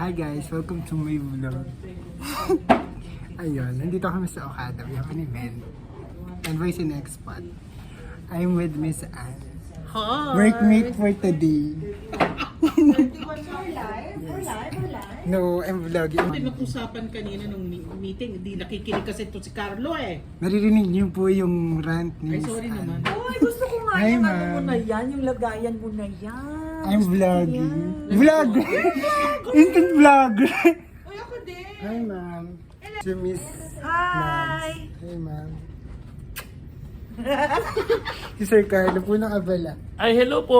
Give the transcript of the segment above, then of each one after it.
Hi guys, welcome to my vlog. Ayun, nandito kami sa Okada. We have an event. And voice in expat. I'm with Miss Anne. Hi! Workmate for today. We're live. No, I'm vlogging. Pinag-usapan kanina nung meeting, hindi nakikinig kasi ito si Carlo eh. Naririnig niyo po yung rant ni Ay, Miss sorry Anne. naman. Uy, gusto ko nga Hi, yung ano ma'am. mo na yan, yung lagayan mo na yan. I'm vlogging. Vlogger! Instant vlogger! Uy, ako din. Hi ma'am. Si Miss Hi! Mads. Hi ma'am. Si Sir Carlo po nakabala. Ay, hello po!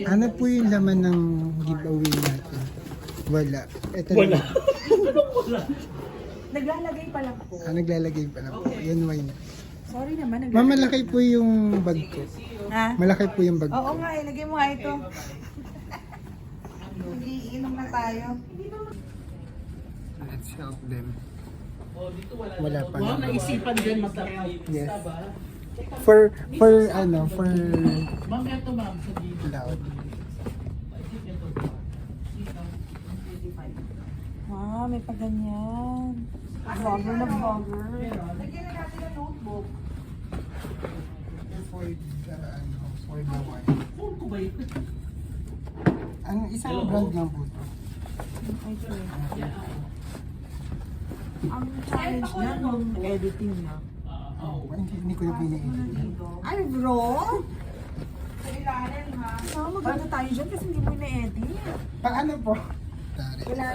Ano po yung laman ng giveaway natin? Wala. Ito Wala. Na. Naglalagay pa lang po. Naglalagay pa na po. Yan why na. Sorry naman, Ma'am, malaki po yung bag ko. Ha? Malaki po yung bag ko. Oo nga, ilagay mo nga ito. Mag-iinom na tayo. Let's help them. Wala pa Wow, na. naisipan din masarap. Yes. For Ma'am, eto ma'am, sa dito. loud. Ah, may pa ganyan. Vlogger na vlogger. Lagyan na natin ang notebook. For the wine. Phone ko ba yun? Ang isang brand lang po ito. Ang challenge na nung editing na. Hindi ko na pinaedit. Ay, bro! Sa ilalim ha? Maganda tayo dyan kasi hindi mo na-edit. Paano po?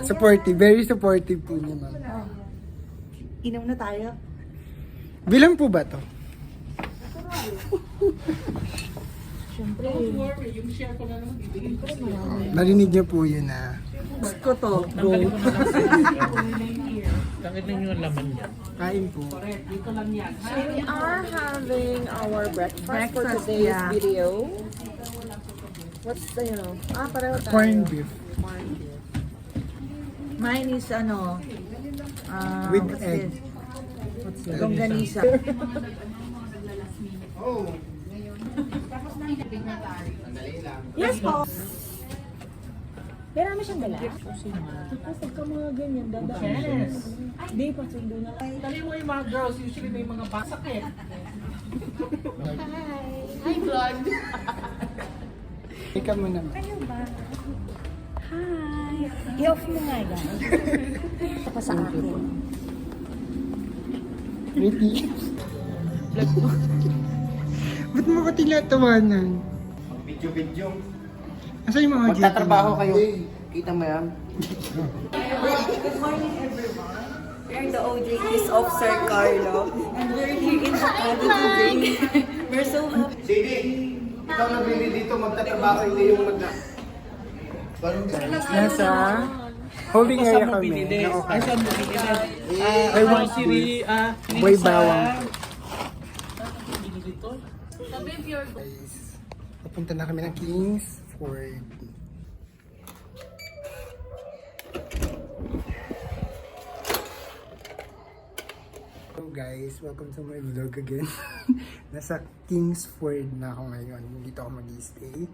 Supportive, very supportive po niya ma'am. Inom na tayo. Bilang po ba to? Siyempre. Don't worry, yung share ko na naman, bibigay ko sa iyo. Narinig niyo po yun na. Gusto ko to, bro. Tanggalin ko na lang sa iyo. Tanggalin niyo ang laman niya. Kain po. Correct, dito lang yan. We are having our breakfast for Breakfast, today's yeah. video. What's the, pareho tayo. Corned beef. Corned beef. Mine is ano, With what's egg. this? What's this? Longganisa. Yes po. Pero namin siyang dala. Kapag ka mga ganyan, dadaan. Yes. Hindi, pasundo na. Dali mo yung mga girls, usually may mga basakit. Hi, vlog. Ikaw mo naman. Hi. I-off mo nga, guys. Ito pa sa akin. Pretty. Ba't mo ko tinatawanan? Video. Asa yung mga Magtatrabaho kayo. Kita mo yan? We're the OJTs of Sir Carlo. And we're here in Okada today. We're so happy. Sige, ikaw nabili dito, magtatrabaho, hindi yung Nasa holding area kami. Ay, saan mo binili? I want Grocery, Boy bawang. Binili to? Guys, papunta na kami ng Kingsford. Hello guys, welcome to my vlog again. Nasa Kingsford na ako ngayon. Dito ako mag-stay.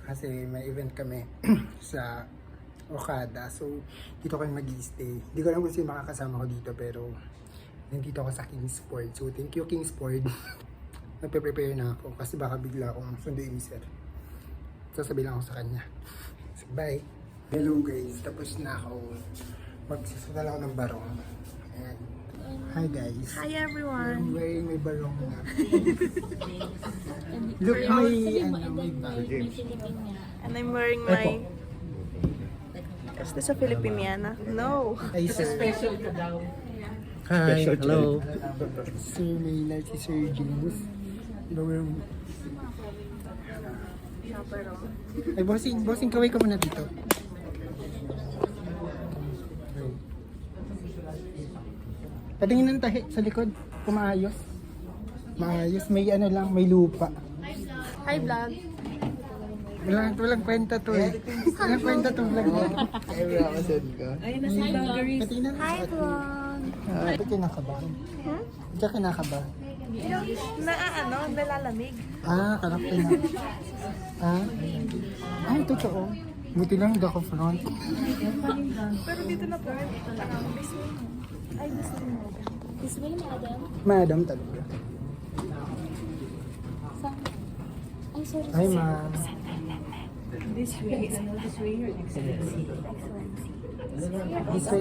Kasi may event kami sa Okada. So, dito kami mag-stay. Hindi ko alam kung sino makakasama ko dito pero nandito ako sa Kingsford. So, thank you Kingsford. Nagpe-prepare na ako kasi baka bigla akong sunduin ni Sir. Sasabihin lang ako sa kanya. So, bye! Hello guys, tapos na ako. Magsusunod ako ng barong. Ayan. Hi guys. Hi, everyone. I'm wearing my barong na. Look, may bag. And I'm wearing my... Is this a Filipiniana? No. Ay, sir. Special ka daw. Hi, hello. Sir Maynard, si Sir James. Ay, bossing, kaway ka muna dito. Patingin ng tahi sa likod, kung maayos. Maayos, may ano lang, may lupa. Hi, vlog. Walang kwenta to eh. Walang kwenta tong vlog na. Ayun na si vloggeries. Patingin ng Hi, vlog. Ba't kinakabahan? Ba't ka kinakabahan? Nalalamig. Kalak na. Ay, totoo. Buti lang, hindi ako front. Pero dito na po. Ay, this way, madam. Madam talaga. Ay, sorry. Hi, ma'am. This way. This way, your excellency. This way,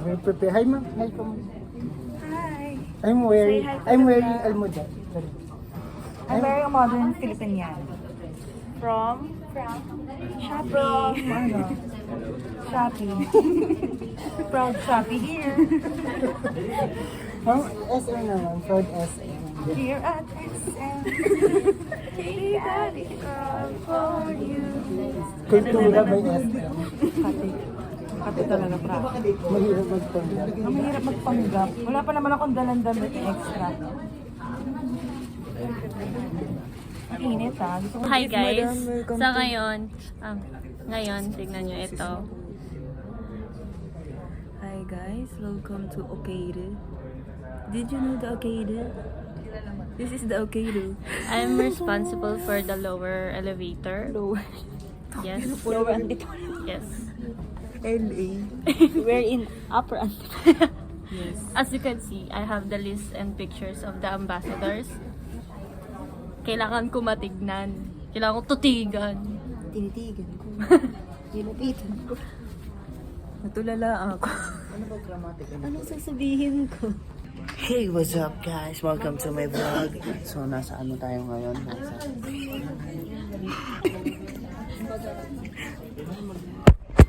very prepared. Hi, ma'am. Hi, po. Hi. I'm wearing, Say hi to I'm the wearing vlog. almoda. Sorry. I'm wearing a modern Filipinian. From Shopee. Shopee. Proud Shopee here. Ma'am, SM naman. Proud SM. Here at SM. They got it all for you. Kultura by SM. Kati talaga, pra. Mahirap magpanggap. Ang mahirap magpanggap. Wala pa naman akong dalang damit extra. Ang init ha. Gusto ko Hi Yes, guys! madam. Welcome Sa to- ngayon, tignan nyo ito. Hi guys, welcome to Okade. Did you know the Okade? This is the Okade. I'm responsible for the lower elevator. Lower. Yes. Lower Antipolo. Yes. LA. We're in upper Antipolo. Yes. As you can see, I have the list and pictures of the ambassadors. Kailangan ko matignan. Kailangan ko tutigan. Tinitigan ko. Nilapitan ko. Natulala ako. Anong sasabihin ko? Hey, what's up guys? Welcome to my vlog. So, nasa ano tayo ngayon?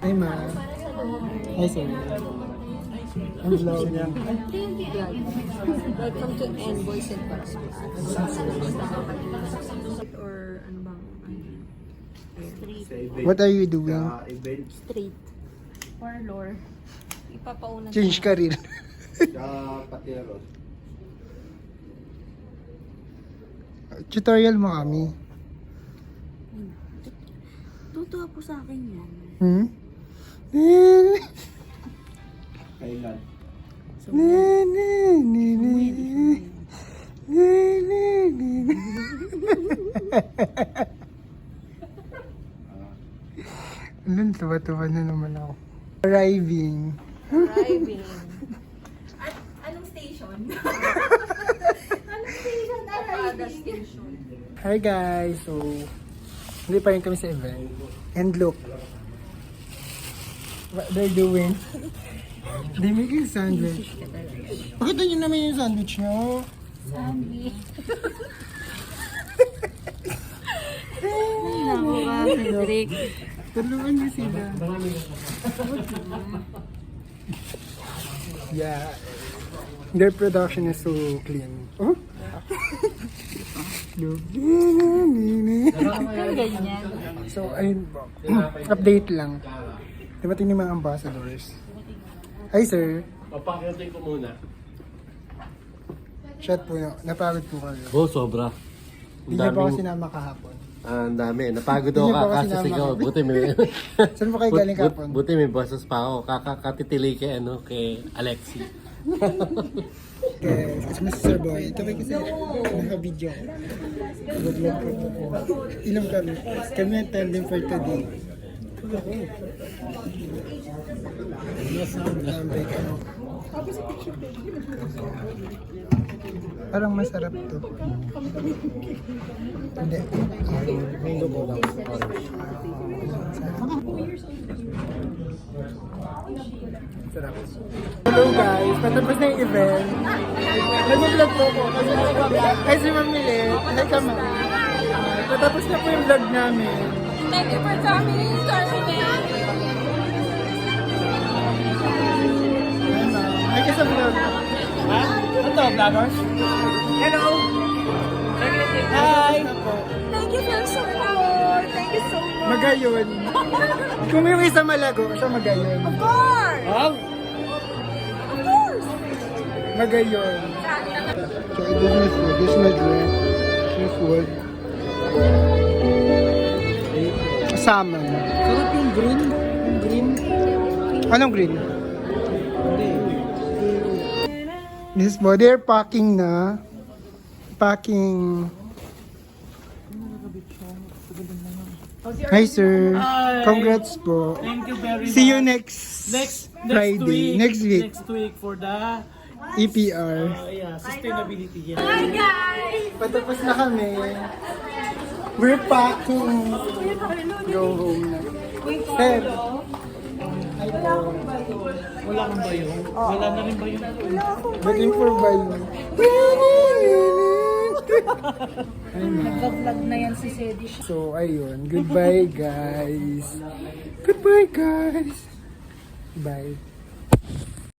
Hi, ma'am. Hi, sir. Ang vlog niya. Welcome to Envoys and Passport. Or ano bang? What are you doing? Straight. Parlor. Ipapauna. Change career. Tutorial mo kami. Tutuwa po sa akin yan. Hmm? Kailan? Alam, tuwa-tuwa na naman ako. Arriving. Driving. Anong station? Station. Hi guys! So, hindi pa rin kami sa event. And look. What they're doing. They making sandwich. Pakita nyo naman yung sandwich nyo. Ako ka, Cedric. Tulungan niyo sila. Yeah. Their production is so clean. Oh? Look. Ganyan. So, ayun po. Update lang. Dumating yung mga ambassadors. Hi, sir. Papakitin ko muna. Shot po na. Napagod po kayo. Oh, sobra. Hindi niyo pa ako sinama kahapon. Ang dami. Napagod Hindi ako niyo pa ako kasi sinama. sigaw. Buti may... Saan po kayo galing kahapon? Buti may boses pa ako. Kakatitili kay, kay Alexi. Okay, kasi mas Sir Boy. Ito kasi naka-video ko. Nag-vlog ko. Ilang kami. Kami ang tandem for today. Tambay ka. Parang masarap to. Hindi. Mango po lang. Sarap. Hello guys, patapos na yung event. Nag-vlog po ko kasi ay si Mamili. Hi ka ma. Patapos na po yung vlog namin. Thank you for coming, Carmen. Hi ma'am. Hi ka sa vlog. Ha? Ano to, vloggers? Hello! Hi! Thank you for your support. Thank you so much. Magayon. Kung yung isa malago, sa Magayon. Of course. Wow! Of course. Magayon. So, this is my food. This is my drink. This is food. Salmon. Sarap yung green. Yung green. Anong green? This is they're packing na. Packing. Hi, sir. Congrats po. Thank you very much. See you next Friday. week. Next week. Next week for the EPR. sustainability. Yeah. Patapos na kami. We're packing. Go home na. Sir. Ay po. Wala kang bayo? Wala na rin bayo? Waiting for bayo. Nag-vlog na yan si Sedi. So, ayun. Goodbye, guys. Goodbye, guys. Bye.